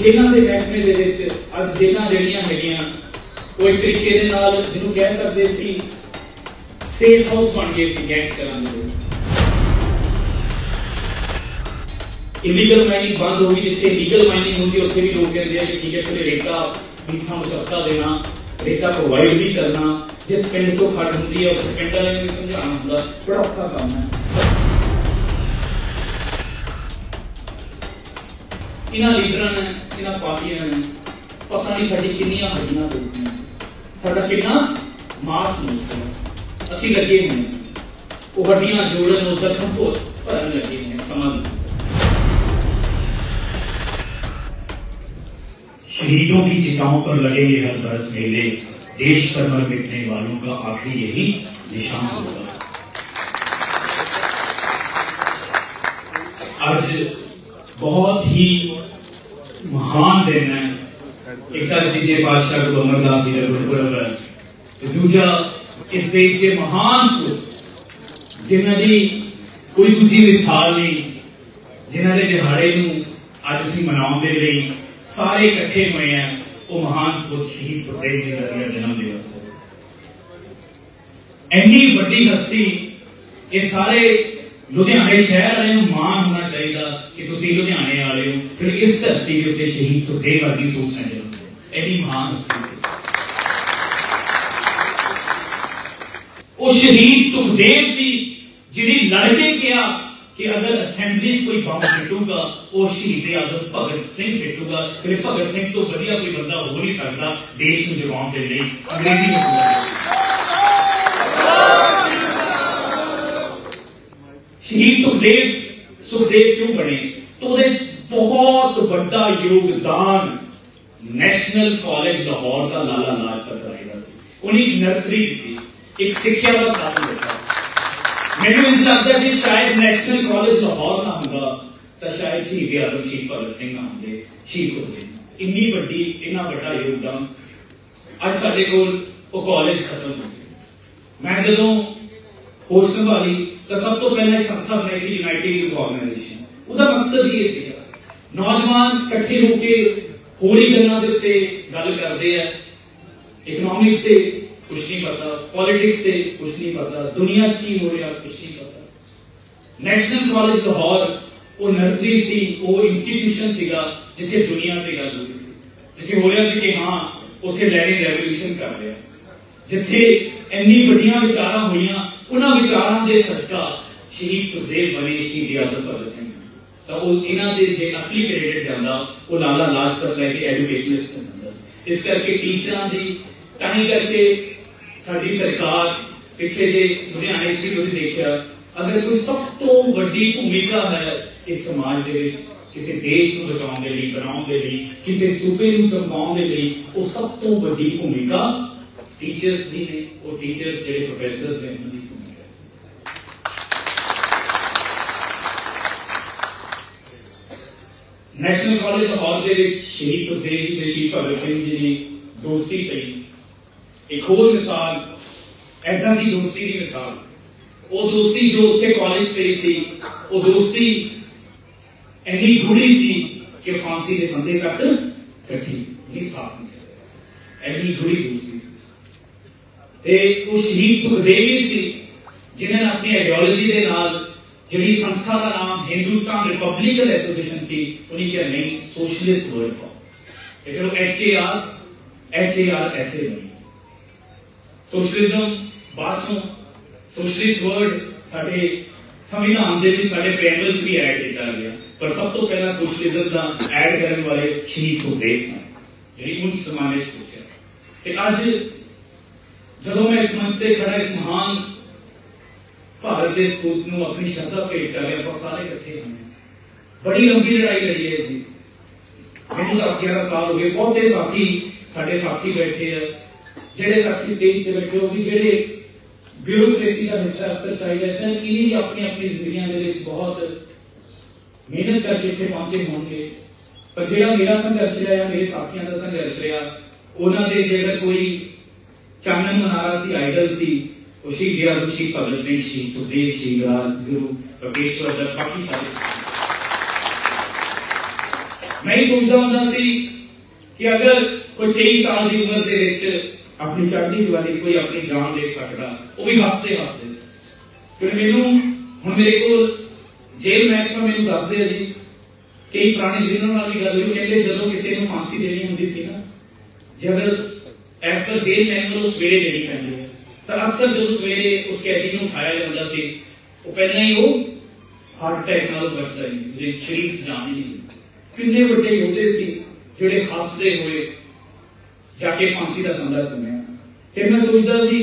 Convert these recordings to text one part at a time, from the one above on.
जेलों के महकमे दे विच अज जेलां जिहड़ियां हैगियां वो एक तरीके दे नाल जिहनूं कह सकदे सी सेफ हाउस बन गए सी गैंगस्टरां दे। इलीगल माइनिंग बंद होगी, जिथे लीगल माइनिंग होगी उत्थे भी लोग कहते हैं कि ठीक है फिर रेता भी थानूं सस्ता देना, रेता प्रोवाइड भी करना, जिस पिंड चों खड़ हुंदी है उस पिंड वाले नूं समझाना हुंदा, बड़ा औखा काम है। इन्हां लीडरां ने इन्हां पार्टियां ने पता नहीं साडी किन्नियां हड्डियां तोड़ीਆਂ, साडा किन्ना मास मूस है, असीं लगे हुए वो हड्डियां जोड़न और जख्म को भरन लगे हैं। समझ शहीदों की चिताओं पर लगेंगे हर बरस मेले, देश पर मर मिटने वालों का आखिरी यही निशान होगा। आज बहुत ही महान दिन है। एक तरफ दीजिए बादशाह गुरु अमरदास जी का गुरपुरब है, दूजा इस देश के महान सूरत जिन्हां दी कोई दूजी मिसाल नहीं, जिन्हां दे दिहाड़े नूं अज असीं मनाउण दे लई सारे इकट्ठे हुए हैं, वो महान सूरत शहीद सुखदेव जी का जन्म दिवस है। इन्नी बड़ी हस्ती ये सारे लुधियाने शहर वाले माण होना चाहिए कि तुसीं लुधियाने वाले हो, फिर इस धरती के उत्ते शहीद सुखदेव वर्गी सोचना चाहिए। एडी महान हस्ती वो शहीद सुखदेव जी जिहड़ी लड़के गया कि अगर असेंबली कोई बम सिटूगा वो शहीद आजम भगत सिंह सिटूगा, फिर भगत सिंह तो वधिया कोई बंदा हो नहीं सकता देश को जगाउण दे लई। अंग्रेजी शहीद सुखदेव क्यों बने तो बहुत बड़ा योगदान नेशनल कॉलेज लाहौर का लाला लाजपत राय का सी। उन्हें नर्सरी दी, एक शिक्षा का साधन दिता। मैंने इंज लगता है कि शायद नेशनल कॉलेज लाहौर ना होगा तो शायद शहीद आजम शहीद भगत सिंह ना होंगे, शहीद सुखदेव। इन्नी बड़ी इन्ना बड़ा योगदान अज साडे कोल वो कॉलेज खत्म हो गए। मैं जदों होश संभाली तो सब तो पहले एक संस्था बनाई सी यूनाइटेड यूथ ऑर्गेनाइजेशन। उसका मकसद ये सीगा नौजवान इकट्ठे होकर होली गल्लां दे उत्ते गल करदे हैं, इकनॉमिक्स से कुछ नहीं पता, पॉलिटिक्स से कुछ नहीं पता, दुनिया की हो रहा कुछ नहीं पता। नेशनल कॉलेज लाहौर वो नर्सरी सी, वो इंस्टीट्यूशन सीगा जिथे दुनिया ते गल होती सी, जिथे हो रहा सी कि हाँ उत्थे लहरें रेवोल्यूशन कर रहे हैं, जिथे इन्नी बड़ियां विचारां होईयां, उन्हां विचारां दे सदका शहीद सुखदेव बने, शहीद आजम भगत सिंह। तो वो इन्हां दे जे असली क्रेडिट जांदा वो लाला लाजपत राय के एजुकेशनिस्ट होंदा। इस करके टीचरां दी ताही करके साडी सरकार पिछले जे लुधियाने च तुसीं देखिया, अगर कोई सब तो बड़ी भूमिका है इस समाज दे विच किसी देश को बचाने के लिए, बनाने के लिए, किसी सूबे को चमकाने के लिए, वो सब तो बड़ी भूमिका टीचर्स दी ने। वो टीचर्स जेडे प्रोफेसर ने उन्होंने नेशनल कॉलेज लाहौर के शहीद सुखदेव जी ते शहीद भगत सिंह जी ने दोस्ती पई। एक होर मिसाल ऐदां दी दोस्ती की मिसाल, वो दोस्ती जो उत्थे कॉलेज पई सी, वो दोस्ती इन्नी गूढ़ी सी कि फांसी के बंदे तक कट्ठी नहीं साथ नहीं, इन्नी गूढ़ी दोस्ती सी। वो शहीद सुखदेव ही सी जिन्होंने अपनी आइडियोलॉजी के नाल जिहड़ी संस्था का नाम हिंदुस्तान रिपब्लिकन एसोसिएशन सी, उन्हें क्या नहीं सोशलिस्ट वर्ड फॉर, फिर HAR ऐसे बनी। सोशलिज्म बादों सोशलिस्ट वर्ड साडे संविधान दे विच साडे प्रेम्बल च भी ऐड किया गया, पर सब तो पहला सोशलिज्म का ऐड करने वाले शहीद सुखदेव सन, जिहड़ी उस जमाने सोचा। अज जदों मैं इस मंच से खड़ा इस महान भारत के सपूत नूं अपनी श्रद्धा भेंट कर रहे, आप सारे इकट्ठे हैं। बड़ी लंबी लड़ाई लड़ी है जी, मैनूं 10-11 साल हो गए। बहुते साथी साडे साथी बैठे हैं, जेडे साथी स्टेज से बैठे हो भी जेडे ब्यूरोक्रेसी का हिस्सा अफसर चाहिए सन, इन्हें भी अपनी अपनी जिंदगियां दे विच बहुत मेहनत करके इत्थे पहुंचे होंगे। पर जेड़ा मेरा संघर्ष रहा, मेरे साथियों का संघर्ष रहा, उन्होंने जेड़ा कोई चानन मनारा सी, आइडल सी, वो शहीद आजम शहीद भगत सिंह, शहीद सुखदेव, शहीद राजगुरु बटेश्वर दत्त, बाकी सारे मैं ही सोचता होंदा सी कि अगर कोई 23 साल की उम्र दे विच अपनी चढ़ती जवानी कोई अपनी जान ले सकता, वो भी हसते हसते। फिर मैनू हुण मेरे को जेल महकमा मैनू दसदे जी, कई पुराने जिन्हों नाल भी गल हुई, कहते जदों किसी को फांसी देनी हुंदी सी ना, जे अगर एफटर जेल महकमा सवेरे देनी पैंदी है, तो अक्सर जो सवेरे उस कैदी को उठाया जाता सी, वो पहले ही वो हार्ट अटैक नाल बचता ही नहीं, शरीर च जान ही नहीं। किन्ने वड्डे योद्धे सी जिहड़े हसदे हुए जाके फांसी का तंदा सुनिया। फिर मैं सोचता सी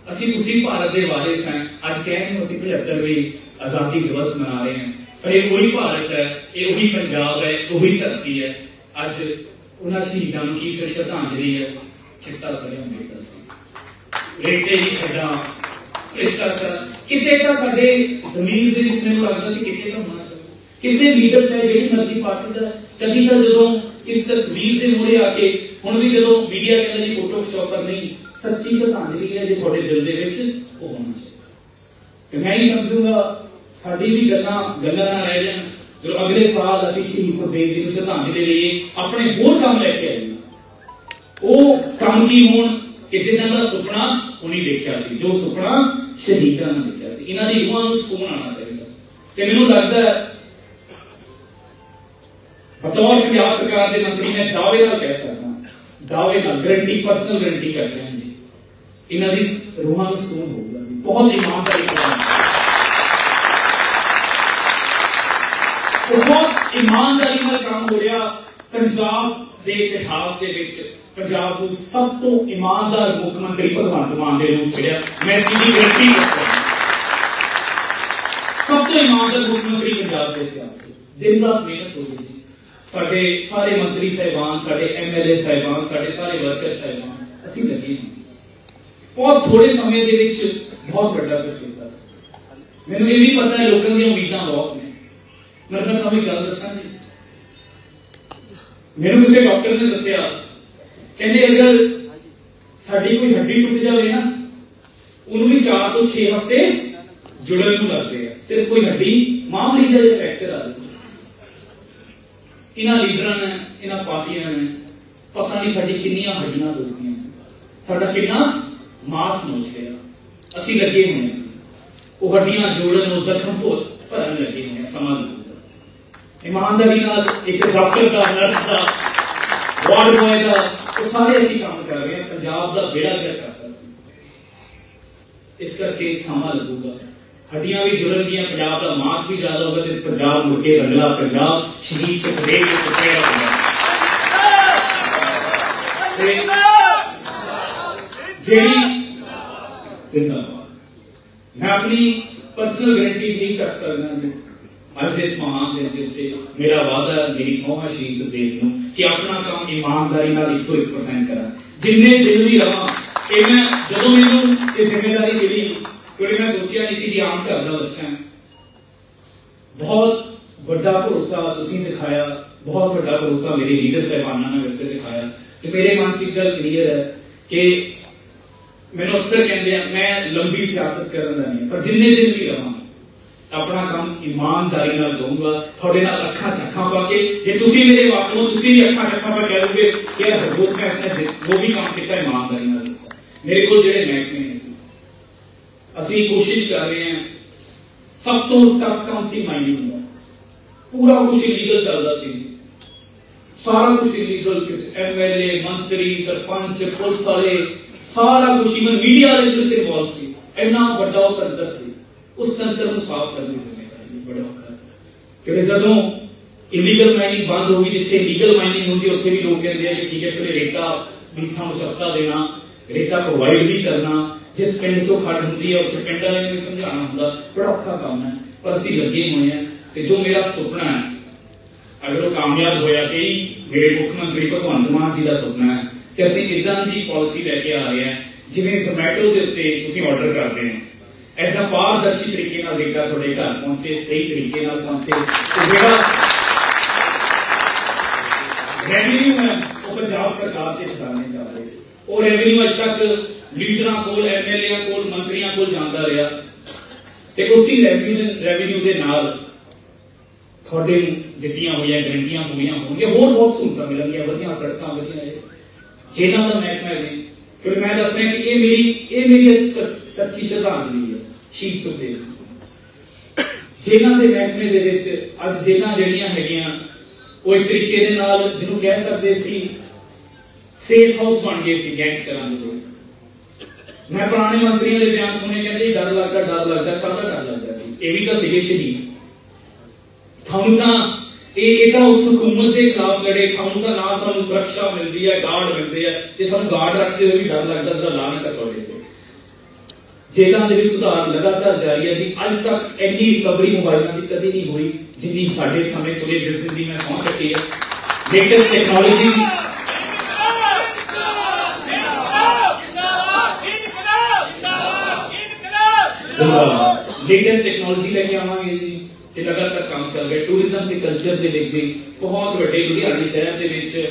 असी उसी भारत के वारिस हैं, अज कह रहे असीं 75वीं आजादी दिवस मना रहे हैं, पर ये वही भारत है, ये वही पंजाब है, वही धरती है। अज उन्होंने शहीदों की श्रद्धांजलि है, चिट्टा सरिया मेटा सी, रेते की खड्डां, भ्रिष्टाचार किते तां साडे ज़मीर दे विच मैनूं लगदा सी किते तां होना चाहिए। किसी लीडर चाहे जिहड़ी मर्जी पार्टी का, कभी तो जो इस तस्वीर के मूहरे आके हुण भी जो मीडिया कहना जी फोटो खिचाओ, पर नहीं, सच्ची श्रद्धांजलि है जो थोड़े दिल के वो होना चाहिए। मैं ही समझूंगा साडी भी गल्लां ना रह जान, जो अगले साल असीं शहीद सुखदेव जी को श्रद्धांजलि लईए, अपने होर काम लैके आईए। वो काम की होण कि जिन्हां दा सुपना उन्हीं देखिया सी, जो सुपना शहीदां ने देखिया सी। इन्हां दी रूहां नूं सुकून आना चाहिए। ते मैनूं लगदा है बतौर पंजाब सरकार के मंत्री मैं दावे नाल कह सकदा, दावे नाल गारंटी, पर्सनल गारंटी कर रहे हैं जी, इन्हां दी रूहां नूं सुकून होगा जी। बहुत ईमानदारी बहुत ईमानदारी नाल काम हो रहा। पंजाब के इतिहास के विच पंजाब को सब तो ईमानदार मुख्यमंत्री भगवंत मान के रूप मिलिया। मैं इसकी गारंटी करता हूं, सब तो ईमानदार मुख्यमंत्री पंजाब के इतिहास, दिन रात मेहनत हो रही। साडे सारे मंत्री साहिबान, साडे MLA साहिबान, साडे सारे वर्कर साहिबान असीं लगे बहुत थोड़े समय दे विच बहुत बड़ा कुछ कीता। मैनूं ये भी पता है लोगों दी उम्मीदां बहुत ने। मैं तुहानूं एक गल दस्सां जी, मैनूं किसी डॉक्टर ने दस्सिया, कहंदे अगर साडी कोई हड्डी टुट जाए ना, उन्होंने भी 4 तो 6 हफ्ते जुड़न नूं लगदे आ, सिर्फ कोई हड्डी मामूली जिहा फ्रैक्चर आ जाए। इन्हां लीडरां ने, इन्हां पार्टियां ने पता नहीं साडी किन्नियां हड्डियां तोड़ियां, साडा किन्ना मास नोच गया। असीं लगे हुए हैं वो हड्डियां जोड़न, वो जख्म भरन लगे हुए हैं। समा लगेगा ईमानदारी नाल एक डॉक्टर का, नर्स का, वार्ड बॉय का, वो सारे असीं काम कर रहे हैं। पंजाब का बेड़ा गर्क करता सी, इस करके समा लगूगा। हड्डियां भी जुड़न गियां, पंजाब का मास भी ज्यादा होगा, तो पंजाब मुड़ के रंगला पंजाब शहीद सुखदेव के सुखया जिंदाबाद। मैं अपनी पर्सनल गारंटी नहीं कर सकता अज इस महान दिन के उत्ते, मेरा वादा, मेरी सौंह शहीद सुखदेव नूं कि अपना काम ईमानदारी नाल 101% करा, जिन्ने दिन भी रहा। मैं जदों मैनूं ये जिम्मेदारी मिली, क्योंकि मैं सोचिया नहीं सी कि आम घर का बच्चा है, बहुत बड़ा भरोसा तुसीं दिखाया, बहुत बड़ा भरोसा मेरे लीडर साहिबाना ने मेरे ते दिखाया। तो मेरे मन से गल क्लीयर है कि मैनूं अक्सर कहते हैं मैं लंबी सियासत करन दा नहीं, पर जिन्ने दिन भी रहा अपना काम ईमानदारी नाल करूंगा, थोड़े नाल अखां चक्खां पा के। जे तुसीं मेरे वाकों तुसीं भी अखां चक्खां पा कह दोगे कि यार हरजोत मैं ऐसा वो भी काम किया ईमानदारी नाल। मेरे को जिहड़े महकमे ने असीं कोशिश कर रहे हैं, सब तो टफ काम सी माइनिंग का, पूरा कुछ इलीगल चलता सी, सारा कुछ इलीगल। MLA, मंत्री, सरपंच, पुलिस वाले, सारा कुछ इवन मीडिया वाले इन्वॉल्व सी। इन्ना बड़ा वो तंत्र सी, उस तंत्र को साफ करने की बड़ा औखा, क्योंकि जदों इलीगल माइनिंग बंद होगी, जिथे लीगल माइनिंग होगी उत्थे भी लोग कहते हैं कि ठीक है पहले रेता मीठा को सस्ता देना, रेता प्रोवाइड भी करना, जिस पिंड चो खड़ होंगी है उसे पिंड वाले ने समझाना होंगे, बड़ा औखा काम है। पर असीं लगे हुए हैं, तो जो मेरा सुपना है अगर वो कामयाब होया, तो मेरे मुख्यमंत्री भगवंत मान जी का सुपना है कि असीं इदां दी पॉलिसी लैके आ रहे हैं, जिवें ज़ोमैटो के उत्ते तुसीं ऑर्डर करते हैं, ऐसा पारदर्शी तरीके नाल डेटा तुहाडे घर पहुंचे, सही तरीके नाल पहुंचे। जिहड़ा रेवन्यू है वो पंजाब सरकार के खजाने च आवे, वो रेवन्यू अज तक लीडरां कोल, MLA कोल, मंत्रियों कोल जांदा रहा, ते उसी रेवन्यू दे नाल ਤੁਹਾਡੇ ਦਿੱਤੀਆਂ ਹੋਈਆਂ ਗਰੰਟੀਆਂ ਪੂਰੀਆਂ ਹੋਣਗੀਆਂ, ਹੋਰ ਬਹੁਤ ਸਹੂਲਤਾਂ ਮਿਲਣਗੀਆਂ, ਵਧੀਆ ਸੜਕਾਂ, ਵਧੀਆ ਜੇਲ੍ਹਾਂ ਦਾ ਮਹਿਕਮਾ ਜੀ। ਕਿਉਂਕਿ ਮੈਂ ਦੱਸ ਰਿਹਾ ਕਿ ਇਹ ਮੇਰੀ ਸੱਚੀ ਸ਼ਰਧਾਂਜਲੀ ਹੈ ਸ਼ਹੀਦ ਸੁਖਦੇਵ। ਜੇਲ੍ਹਾਂ ਦੇ ਮਹਿਕਮੇ ਦੇ ਵਿੱਚ ਅੱਜ ਜੇਲ੍ਹਾਂ ਜਿਹੜੀਆਂ ਹੈਗੀਆਂ ਉਹ ਇੱਕ ਤਰੀਕੇ ਦੇ ਨਾਲ ਜਿਹਨੂੰ ਕਹਿ ਸਕਦੇ ਸੀ ਸੇਫ ਹਾਊਸ ਬਣ ਗਏ ਸੀ ਗੈਂਗਸਟਰਾਂ ਦੇ ਕੋਲ। ਮੈਂ ਪੁਰਾਣੇ ਮੰਤਰੀਆਂ ਦੇ ਬਿਆਨ ਸੁਣੇ, ਕਹਿੰਦੇ ਡਰ ਲੱਗਦਾ ਕਾਹਦਾ ਡਰ ਲੱਗਦਾ ਸੀ, ਇਹ ਵੀ ਤਾਂ ਸੀਗੇ ਸ਼ਹੀਦ। ਤੁਹਾਨੂੰ ਤਾਂ ਇਹ ਤਾਂ ਉਸ ਹਕੂਮਤ ਦੇ ਖਿਲਾਫ ਲੜੇ, ਤੁਹਾਨੂੰ ਸੁਰੱਖਿਆ ਮਿਲਦੀ ਹੈ, ਗਾਰਡ ਮਿਲਦੇ ਆ, ਤੇ ਤੁਹਾਨੂੰ ਗਾਰਡ ਰੱਖਦੇ ਹੋਏ ਵੀ ਡਰ ਲੱਗਦਾ, ਜਿਹੜਾ ਲਾਨਤ ਹੈ ਤੁਹਾਡੇ ਤੇ। ਜੇਲ੍ਹਾਂ ਦੇ ਵਿੱਚ ਸੁਧਾਰ ਲਗਾਤਾਰ ਜਾਰੀ ਹੈ ਜੀ। ਅੱਜ ਤੱਕ ਇੰਨੀ ਰਿਕਵਰੀ ਮੋਬਾਈਲਾਂ ਦੀ ਕਦੀ ਨਹੀਂ ਹੋਈ ਜਿੰਨੀ ਸਾਡੇ ਸਮੇਂ ਚਲੇ, ਜਿਸ ਦਿਨ ਦੀ ਮੈਂ ਪਹੁੰਚ ਸਕੀ ਹੈ। ਲੇਟੈਸਟ ਟੈਕਨੋਲੋਜੀ ਲੈ ਕੇ ਆਵਾਂਗੇ ਜੀ, ਤੇ ਲਗਾਤਾਰ ਕੰਮ ਚੱਲ ਰਿਹਾ। ਟੂਰਿਜ਼ਮ ਤੇ ਕਲਚਰ ਦੇ ਵਿੱਚ ਵੀ ਬਹੁਤ ਵੱਡੇ ਲੁਧਿਆਣੇ ਸ਼ਹਿਰ ਦੇ ਵਿੱਚ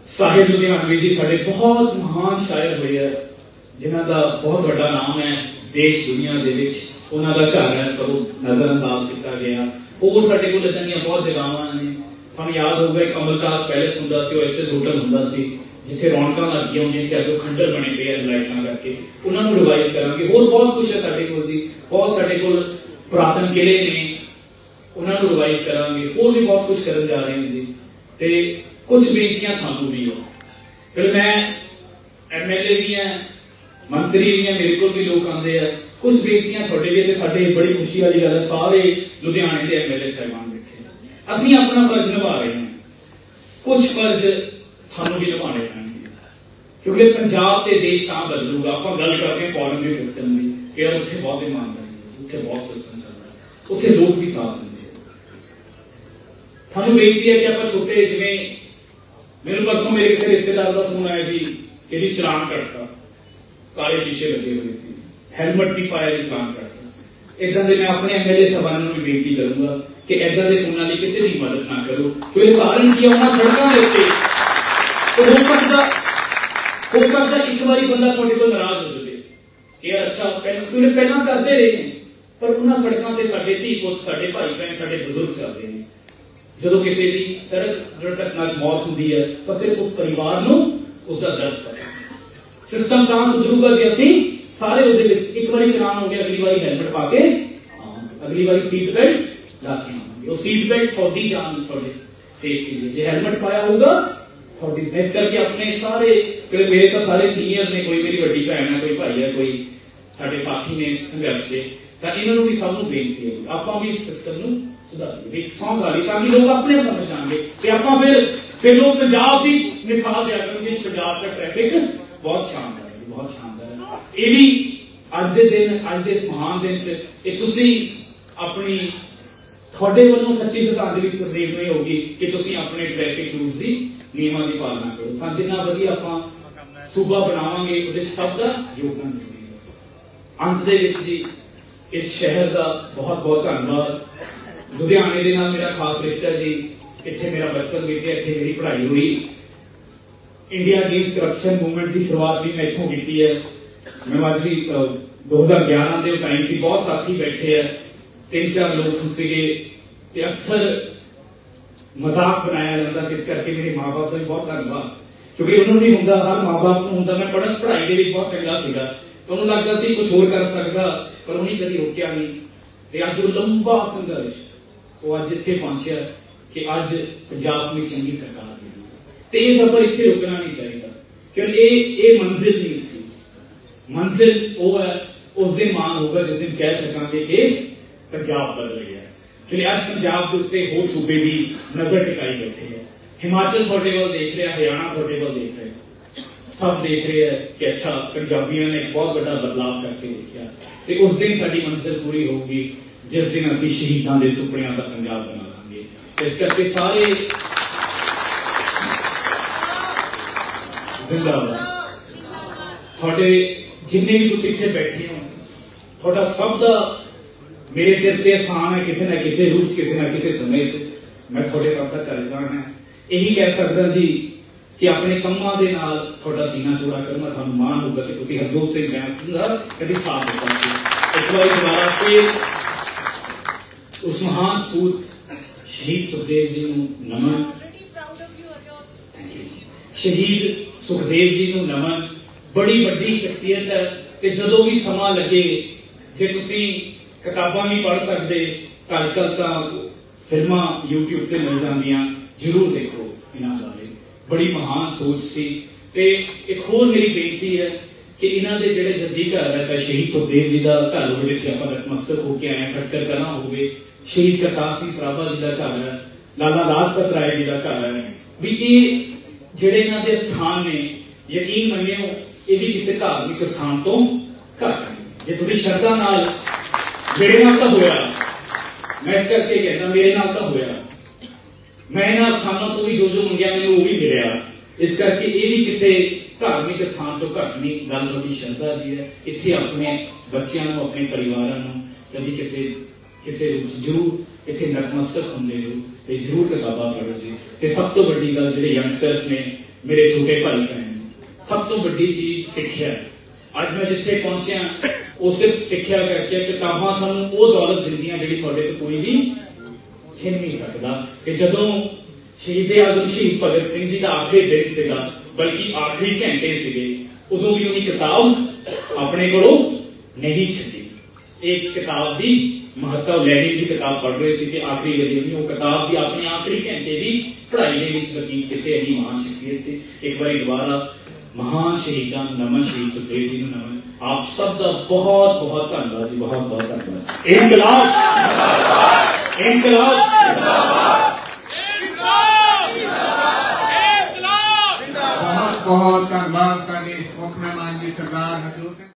ਸਾਹਿਬ ਲੁਧਿਆਣਵੀ ਜੀ ਸਾਡੇ ਬਹੁਤ ਮਹਾਨ ਸ਼ਾਇਰ ਹੋਏ ਆ, ਜਿਨ੍ਹਾਂ ਦਾ ਬਹੁਤ ਵੱਡਾ ਨਾਮ ਹੈ ਦੇਸ਼ ਦੁਨੀਆ ਦੇ ਵਿੱਚ। ਉਹਨਾਂ ਦਾ ਘਰ ਹੈ ਪਰ ਉਹ ਨਜ਼ਰਅੰਦਾਜ਼ ਕੀਤਾ ਗਿਆ। ਹੋਰ ਸਾਡੇ ਕੋਲ ਇਤਨੀਆਂ ਬਹੁਤ ਜਗ੍ਹਾਵਾਂ ਨੇ। ਤੁਹਾਨੂੰ ਯਾਦ ਹੋਊਗਾ ਇੱਕ ਅਮਰਤਾਜ ਪੈਲੇਸ ਹੁੰਦਾ ਸੀ, ਉਹ ਐਸਐਸ ਹੋਟਲ ਹੁੰਦਾ ਸੀ, ਜਿੱਥੇ ਰੌਣਕਾਂ ਲੱਗੀਆਂ ਹੁੰਦੀਆਂ ਸੀ। ਅੱਜ ਉਹ ਖੰਡਰ ਬਣੇ ਪਏ ਆ ਲਾਈਟਾਂ ਕਰਕੇ, ਉਹਨਾਂ ਨੂੰ ਰਿਵਾਈਵ ਕਰਾਂਗੇ। ਹੋਰ ਬਹੁਤ ਕੁਛ ਹੈ ਸਾਡੇ ਕੋਲ ਜੀ, ਬਹੁਤ ਸਾਡੇ ਕੋਲ ਪੁਰਾਤਨ ਕਿਲੇ ਨੇ, ਉਹਨਾਂ ਨੂੰ ਰਿਵਾਈਵ ਕਰਾਂਗੇ। ਹੋਰ ਵੀ ਬਹੁਤ ਕੁਛ ਕਰਨ ਜਾ ਰਹੇ ਹਾਂ ਜੀ। ਤੇ ਕੁਛ ਬੇਨਤੀਆਂ ਤੁਹਾਨੂੰ ਵੀ ਹੋ, ਫਿਰ ਮੈਂ ਐਮਐਲਏ ਵੀ ਹਾਂ, ਮੰਤਰੀ ਵੀ ਹਾਂ, ਮੇਰੇ ਕੋਲ ਵੀ ਲੋਕ ਆਉਂਦੇ ਆ। ਕੁਛ ਬੇਨਤੀਆਂ ਤੁਹਾਡੇ ਲਈ, ਤੇ ਸਾਡੇ ਬੜੀ ਖੁਸ਼ੀ ਵਾਲੀ ਗੱਲ ਹੈ ਸਾਰੇ ਲੁਧਿਆਣੇ ਦੇ ਐਮਐਲਏ ਸਾਹਿਬਾਨ ਬੈਠੇ। ਅਸੀਂ ਆਪਣਾ ਫਰਜ਼ ਨਿਭਾ ਰਹੇ ਹਾਂ, ਕੁਛ ਫਰਜ਼ ਤੁਹਾਨੂੰ ਵੀ ਨਿਭਾਉਣੇ ਪੈਣਗੇ, ਕਿਉਂਕਿ ਪੰਜਾਬ ਤੇ ਦੇਸ਼ ਤਾਂ ਬਦਲੂਗਾ। ਆਪਾਂ ਗੱਲ ਕਰਦੇ ਫੋਰਨ ਦੇ ਸਿਸਟਮ ਦੀ, ਕਿ ਉੱਥੇ ਬਹੁਤ ਇਮਾਨਦਾਰੀ, ਉੱਥੇ ਬਹੁਤ ਸਿਸਟਮ ਚੱਲਦਾ, ਉੱਥੇ ਲੋਕ ਵੀ ਸਾਥ ਦਿੰਦੇ। ਤੁਹਾਨੂੰ ਬੇਨਤੀ ਹੈ ਕਿ ਆਪਾਂ ਛੋਟੇ, ਜਿਵੇਂ ਮੈਨੂੰ ਪਰਸੋਂ ਮੇਰੇ ਕਿਸੇ ਰਿਸ਼ਤੇਦਾਰ ਦਾ ਫੋਨ ਆਇਆ ਜੀ, ਇਹਦੀ ਚਲਾਨ ਕੱਟਦਾ, ਕਾਲੇ ਸ਼ੀਸ਼ੇ ਲੱਗੇ ਹੋਏ ਸੀ, ਹੈਲਮਟ ਨਹੀਂ ਪਾਇਆ ਜੀ, ਚਲਾਨ ਕੱਟਦਾ। ਏਦਾਂ ਦੇ ਮੈਂ ਆਪਣੇ ਐਮਐਲਏ ਸਾਹਿਬਾਨਾਂ ਨੂੰ ਵੀ ਬੇਨਤੀ ਕਰੂੰਗਾ ਕਿ ਏਦਾਂ ਦੇ ਫੋਨਾਂ ਲਈ ਕਿਸੇ ਦੀ ਮਦਦ ਨਾ ਕਰੋ। ਕਿਉਂਕਿ ਕਾਰਨ ਕੀ ਉਹਨਾਂ ਸੜਕਾਂ ਦੇ ਉੱਤੇ ਹੋ ਸਕਦਾ ਇੱਕ ਵਾਰੀ ਬੰਦਾ ਤੁਹਾਡੇ ਤੋਂ ਨਾਰਾਜ਼ ਹੋ ਜਾਵੇ ਕਿ ਯਾਰ ਅੱਛਾ ਪਹਿਲਾਂ ਕਰਦੇ ਰਹੇ ਨੇ, ਪਰ ਉਹਨਾਂ ਸੜਕਾਂ ਤੇ ਸਾਡੇ ਧੀ ਪੁੱਤ, ਸਾਡੇ ਭਾਈ ਭੈਣ, ਸਾਡੇ ਬਜ਼ੁਰਗ ਚੱਲਦੇ ਨੇ। ਜਦੋਂ ਕਿਸੇ ਦੀ ਸੜਕ ਦੁਰਘਟਨਾ 'ਚ ਮੌਤ ਹੁੰਦੀ ਹੈ ਤਾਂ ਸਿਰਫ ਉਸ ਪਰਿਵਾਰ ਨੂੰ ਉਸਦਾ ਦਰਦ ਹੈ। ਸਿਸਟਮ ਤਾਂ ਸੁਧਰੂਗਾ ਜੇ ਅਸੀਂ ਸਾਰੇ ਉਹਦੇ ਵਿੱਚ ਇੱਕ ਵਾਰੀ ਚਲਾਨ ਹੋ ਗਿਆ, ਅਗਲੀ ਵਾਰੀ ਹੈਲਮਟ ਪਾ ਕੇ, ਅਗਲੀ ਵਾਰੀ ਸੀਟ ਬੈਲਟ ਲਾ ਕੇ ਆਵਾਂਗੇ। ਉਹ ਸੀਟ ਬੈਲਟ ਤੁਹਾਡੀ ਜਾਨ, ਤੁਹਾਡੇ ਸੇਫਟੀ ਲਈ, ਜੇ ਹੈਲਮਟ ਪਾਇਆ ਹੋਊਗਾ ਤੁਹਾਡੀ। ਇਸ ਕਰਕੇ ਆਪਣੇ ਸਾਰੇ, ਮੇਰੇ ਤਾਂ ਸਾਰੇ ਸੀਨੀਅਰ ਨੇ, ਕੋਈ ਮੇਰੀ ਵੱਡੀ ਭੈਣ ਹੈ, ਕੋਈ ਭਾਈ ਹੈ, ਕੋਈ ਸਾਡੇ ਸਾਥੀ ਨੇ ਸੰਘਰਸ਼ ਦੇ, ਤਾਂ ਇਹਨਾਂ ਨੂੰ ਵੀ ਸਭ ਨੂੰ ਬੇਨਤੀ ਹੈ ਆਪਾਂ ਵੀ ਇਸ ਸਿਸਟਮ ਨੂੰ ਸੁਧਾਰੀਏ, ਇੱਕ ਸੌਂਹ ਵਾਲੀ, ਤਾਂ ਕਿ ਲੋਕ ਆਪਣੇ ਸਮਝ ਜਾਣਗੇ ਤੇ ਆਪਾਂ ਫਿਰ ਲੋਕ ਪੰਜਾਬ ਦੀ ਮਿਸਾਲ ਦਿਆ ਕਰਨਗੇ। ਪੰਜਾਬ ਦਾ ਟ੍ਰੈਫਿਕ ਬਹੁਤ ਸ਼ਾਨਦਾਰ ਹੈ, ਬਹੁਤ ਸ਼ਾਨਦਾਰ ਹੈ। ਇਹ ਵੀ ਅੱਜ ਦੇ ਦਿਨ, ਅੱਜ ਦੇ ਇਸ ਮਹਾਨ ਦਿਨ 'ਚ ਇਹ ਤੁਸੀਂ ਆਪਣੀ, ਤੁਹਾਡੇ ਵੱਲੋਂ ਸੱਚੀ ਸ਼ਰਧਾਂਜਲੀ ਸੁਖਦੇਵ ਨੂੰ ਹੋਊਗੀ ਕਿ ਤੁਸੀਂ ਆਪਣੇ ਟ੍ਰੈਫਿਕ ਰੂਲਸ ਦੀ ਨਿਯਮਾਂ ਦੀ ਪਾਲਣਾ ਕਰੋ, ਤਾਂ ਜਿੰਨਾ ਵਧੀਆ ਆਪਾਂ ਸੂਬਾ ਬਣਾਵਾਂਗੇ ਉਹਦੇ ਸਭ ਦਾ ਯੋਗਦਾਨ ਦੇਵੇਗਾ। ਅੰਤ ਦੇ ਵਿੱਚ ਜੀ ਇਸ ਸ਼ਹਿਰ ਦਾ ਬਹੁਤ ਬਹੁਤ ਧੰਨਵਾਦ। ਲੁਧਿਆਣੇ ਦੇ ਨਾਲ ਮੇਰਾ ਖਾਸ ਰਿਸ਼ਤਾ ਜੀ, ਇੱਥੇ ਮੇਰਾ ਬਚਪਨ ਬੀਤਿਆ, ਇੱਥੇ ਮੇਰੀ ਪੜ੍ਹਾਈ ਹੋਈ। ਇੰਡੀਆ ਅਗੇਂਸਟ ਕਰਪਸ਼ਨ ਮੂਵਮੈਂਟ ਦੀ ਸ਼ੁਰੂਆਤ ਵੀ ਮੈਂ ਇੱਥੋਂ ਕੀਤੀ ਹੈ। ਮੈਂ ਅੱਜ ਵੀ 2011 ਦੇ ਟਾਈਮ ਸੀ, ਬਹੁਤ ਸਾਥੀ ਬੈਠੇ ਆ, 3-4 ਲੋਕ ਸੀਗੇ, ਤੇ ਅਕਸਰ ਮਜ਼ਾਕ ਬਣਾਇਆ ਜਾਂਦਾ ਸੀ। ਇਸ ਕਰਕੇ ਮੇਰੇ ਮਾਂ-ਬਾਪ ਦਾ ਵੀ ਬਹੁਤ ਧੰਨਵਾਦ, ਕਿਉਂਕਿ ਉਹਨੂੰ ਨਹੀਂ ਹੁੰਦਾ, ਹਰ ਮਾਂ-ਬਾਪ ਨੂੰ ਹੁੰਦਾ। ਮੈਂ ਪੜ੍ਹਾਈ ਦੇ ਵਿੱਚ ਬਹੁਤ ਚੰਗਾ ਸੀਗਾ, ਤੁਹਾਨੂੰ ਲੱਗਦਾ ਸੀ ਕੁਝ ਹੋਰ ਕਰ ਸਕਦਾ, ਪਰ ਉਹਨੇ ਕਦੀ ਰੋਕਿਆ ਨਹੀਂ। ਤੇ ਅੱਜ ਉਹ ਲੰਬਾ ਸੰਘਰਸ਼, ਉਹ ਅੱਜ ਇੱਥੇ ਪਹੁੰਚਿਆ ਕਿ ਅੱਜ ਪੰਜਾਬ ਵਿੱਚ ਚੰਗੀ ਸਰਕਾਰ ਮਿਲੀ, ਤੇ ਇਹ ਸਫ਼ਰ ਇੱਥੇ ਰੁਕਣਾ ਨਹੀਂ ਚਾਹੀਦਾ, ਕਿਉਂਕਿ ਇਹ ਮੰਜ਼ਿਲ ਨਹੀਂ ਸੀ। ਮੰਜ਼ਿਲ ਉਹ ਹੈ, ਉਸ ਦਿਨ ਮਾਣ ਹੋਗਾ ਜਿਸ ਦਿਨ ਕਹਿ ਸਕਾਂਗੇ ਕਿ ਪੰਜਾਬ ਬਦਲ ਗਿਆ। ਕਿਉਂਕਿ ਅੱਜ ਪੰਜਾਬ ਦੇ ਉੱਤੇ ਹੋਰ ਸੂਬੇ ਦੀ ਨਜ਼ਰ ਟਿਕਾਈ ਬੈਠੇ ਹੈ। ਹਿਮਾਚਲ ਤੁਹਾਡੇ ਵੱਲ ਦੇਖ ਰਿਹਾ, ਹਰਿਆਣਾ ਤੁਹਾਡੇ ਵੱਲ ਦੇਖ ਰਿਹਾ, ਸਭ ਦੇਖ ਰਹੇ ਹੈ ਕਿ ਅੱਛਾ ਪੰਜਾਬੀਆਂ ਨੇ ਬਹੁਤ ਵੱਡਾ ਬਦਲਾਅ ਕਰਕੇ ਦੇਖਿਆ। ਤੇ ਉਸ ਦਿਨ ਸਾਡੀ ਮੰਜ਼ਿਲ ਪੂਰੀ ਹੋਊਗੀ ਜਿਸ ਦਿਨ ਅਸੀਂ ਸ਼ਹੀਦਾਂ ਦੇ ਸੁਪਨਿਆਂ ਦਾ ਪੰਜਾਬ ਬਣਾ ਲਾਂਗੇ। ਇਸ ਕਰਕੇ ਸਾਰੇ ਜ਼ਿੰਦਾਬਾਦ। ਤੁਹਾਡੇ ਜਿੰਨੇ ਵੀ ਤੁਸੀਂ ਇੱਥੇ ਬੈਠੇ ਹੋ, ਤੁਹਾਡਾ ਸਭ ਦਾ ਮੇਰੇ ਸਿਰ ਤੇ ਅਹਿਸਾਨ ਹੈ, ਕਿਸੇ ਨਾ ਕਿਸੇ ਰੂਪ 'ਚ, ਕਿਸੇ ਨਾ ਕਿਸੇ ਸਮੇਂ 'ਚ ਮੈਂ ਤੁਹਾਡੇ ਸਭ ਦਾ ਕਰਜ਼ਦਾਰ ਹਾਂ। ਇਹੀ ਕਹਿ ਸਕਦਾ ਜੀ ਕਿ ਆਪਣੇ ਕੰਮਾਂ ਦੇ ਨਾਲ ਤੁਹਾਡਾ ਸੀਨਾ ਚੌੜਾ ਕਰਨਾ, ਤੁਹਾਨੂੰ ਮਾਣ ਹੋਊਗਾ ਕਿ ਤੁਸੀਂ ਹਰਜੋਤ ਸਿੰਘ ਬੈਂਸ ਦਾ ਕਦੀ ਸਾਥ ਦਿੱਤਾ ਸੀ। ਇਸ ਵਾਰੀ ਦੁਬਾਰਾ ਫਿਰ ਉਸ ਮਹਾਨ ਸਪੂਤ शहीद सुखदेव जी नूं नमन। शहीद सुखदेव जी नूं नमन। बड़ी वड्डी शख्सियत है ते जदों भी समा लगे जे तुसी किताबां नहीं पढ़ सकते अजकल तां फिल्मां यूट्यूब ते मिल जांदियां, जरूर देखो इन्हां बारे। बड़ी महान सोच सी। ते एक होर मेरी बेनती है कि इन्हां दे जिहड़े जद्दी घर है, शहीद सुखदेव जी का घर हो जिथे आपां नतमस्तक होके आए, खट्टर कलां होवे, शहीद करतार सिंह सराभा जी का घर है, लाला लाजपत राय जी का घर है, भी ये जिहड़े इन्हां दे स्थान ने यकीन मन्नियो ये भी किसी धार्मिक स्थान तो घट नहीं। जे तुसीं शरधा नाल मेरे नाल तां होया, मैं इस करके कहना मेरे नाल तां होया, मैं इन्हां स्थानों तो भी जो मंगिया मैनूं वो भी मिलिया। इस करके ये भी किसी धार्मिक स्थान तो घट नहीं। गल थोड़ी श्रद्धा की है। इत्थे अपने बच्चों को, अपने परिवारों को कभी किसी रूप जरूर इत्थे नतमस्तक होंदे हो ते जरूर किताबां पढ़ो जी। ते सब तो वड्डी गल जिहड़े यंगस्टर्स ने, मेरे छोटे भाई बहन, सब तो वड्डी चीज सिक्ख्या। अज मैं जिथे पहुंचा उस सिक्ख्या करके किताबां सानूं वो दौलत दिंदियां जिहड़ी तुहाडे तो कोई भी छिन नहीं सकता। कि जदों शहीद आजम शहीद भगत सिंह जी का आखिरी दिन सीगा, बल्कि आखिरी घंटे सीगे, उदों भी उन्हें किताब अपने कोलों नहीं छड्डी। एक किताब की महत्व लैनिन की किताब पढ़ रहे थे कि आखिरी गली वो किताब भी अपने आखिरी घंटे की पढ़ाई के व्यतीत किते। इन्नी महान शख्सियत से एक बार दोबारा महान शहीदां नमन, शहीद सुखदेव जी नमन। आप सब का बहुत बहुत धन्यवाद जी, बहुत बहुत धन्यवाद। इनकलाब इनकलाब बहुत बहुत धन्यवाद।